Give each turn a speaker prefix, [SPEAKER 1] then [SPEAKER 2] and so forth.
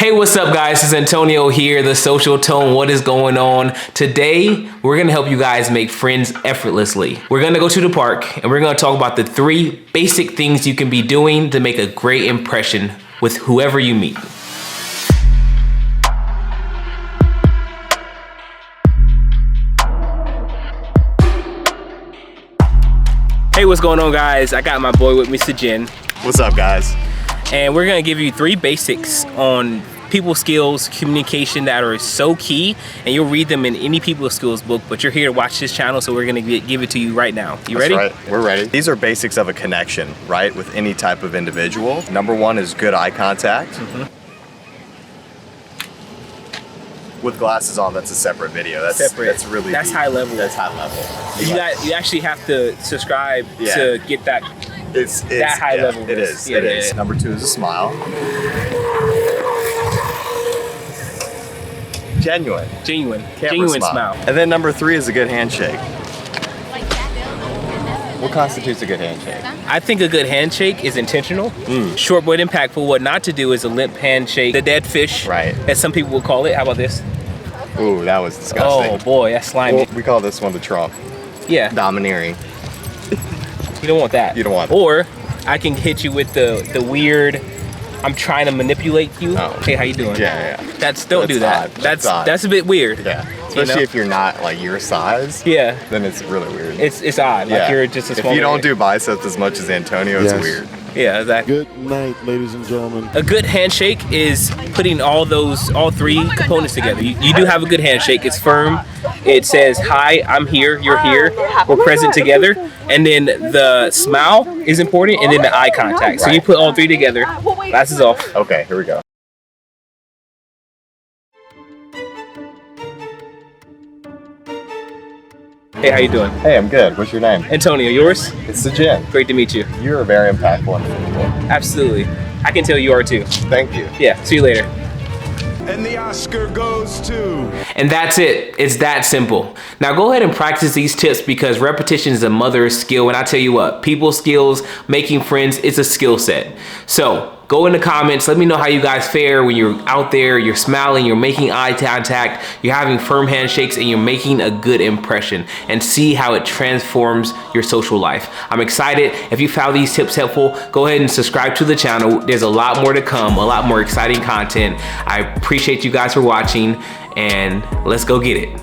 [SPEAKER 1] Hey, what's up guys? It's Antonio here, the Social Tone. What is going on? Today, we're gonna help you guys make friends effortlessly. We're gonna go to the park and we're gonna talk about the 3 basic things you can be doing to make a great impression with whoever you meet. Hey, what's going on guys? I got my boy with me, Sajin.
[SPEAKER 2] What's up guys?
[SPEAKER 1] And we're gonna give you 3 basics on people skills, communication that are so key, and you'll read them in any people skills book, but you're here to watch this channel, so we're gonna give it to you right now. You ready?
[SPEAKER 2] That's right, we're ready. These are basics of a connection, right, with any type of individual. Number 1 is good eye contact. With glasses on, that's a separate video. That's
[SPEAKER 1] separate.
[SPEAKER 2] That's really
[SPEAKER 1] that's
[SPEAKER 2] deep.
[SPEAKER 1] high level.
[SPEAKER 2] That's high level.
[SPEAKER 1] You actually have to subscribe to get that.
[SPEAKER 2] It's
[SPEAKER 1] that high level.
[SPEAKER 2] It is. It is. Number 2 is a smile. Genuine smile. And then number 3 is a good handshake. What constitutes a good handshake?
[SPEAKER 1] I think a good handshake is intentional, short but impactful. What not to do is a limp handshake, the dead fish,
[SPEAKER 2] right,
[SPEAKER 1] as some people will call it. How about this?
[SPEAKER 2] Ooh, that was disgusting.
[SPEAKER 1] Oh boy, that's slimy.
[SPEAKER 2] Well, we call this one the Trump.
[SPEAKER 1] Yeah.
[SPEAKER 2] Domineering.
[SPEAKER 1] You don't want that.
[SPEAKER 2] You don't want that.
[SPEAKER 1] Or I can hit you with the weird, I'm trying to manipulate you.
[SPEAKER 2] Oh.
[SPEAKER 1] Hey, how you doing?
[SPEAKER 2] Yeah.
[SPEAKER 1] Don't do that.
[SPEAKER 2] Odd.
[SPEAKER 1] That's a bit weird.
[SPEAKER 2] Yeah. Especially if you're not like your size.
[SPEAKER 1] Yeah.
[SPEAKER 2] Then it's really weird.
[SPEAKER 1] It's odd. Yeah. Like you're just a small.
[SPEAKER 2] If you don't do biceps as much as Antonio, it's weird.
[SPEAKER 1] Yeah, exactly.
[SPEAKER 3] Good night, ladies and gentlemen.
[SPEAKER 1] A good handshake is putting all 3 components together. You do have a good handshake. It's firm. It says, hi, I'm here, you're here, we're present together. And then the smile is important, and then the eye contact. So you put all 3 together. Glasses off.
[SPEAKER 2] Okay, here we go.
[SPEAKER 1] Hey, how you doing?
[SPEAKER 2] Hey, I'm good. What's your name?
[SPEAKER 1] Antonio, yours?
[SPEAKER 2] It's Sajin.
[SPEAKER 1] Great to meet you.
[SPEAKER 2] You're a very impactful individual.
[SPEAKER 1] Absolutely. I can tell you are too.
[SPEAKER 2] Thank you.
[SPEAKER 1] Yeah, see you later.
[SPEAKER 3] And the Oscar goes to...
[SPEAKER 1] And that's it. It's that simple. Now go ahead and practice these tips, because repetition is the mother of skill. And I tell you what, people skills, making friends, it's a skill set. So go in the comments. Let me know how you guys fare when you're out there, you're smiling, you're making eye contact, you're having firm handshakes, and you're making a good impression, and see how it transforms your social life. I'm excited. If you found these tips helpful, go ahead and subscribe to the channel. There's a lot more to come, a lot more exciting content. I appreciate you guys for watching, and let's go get it.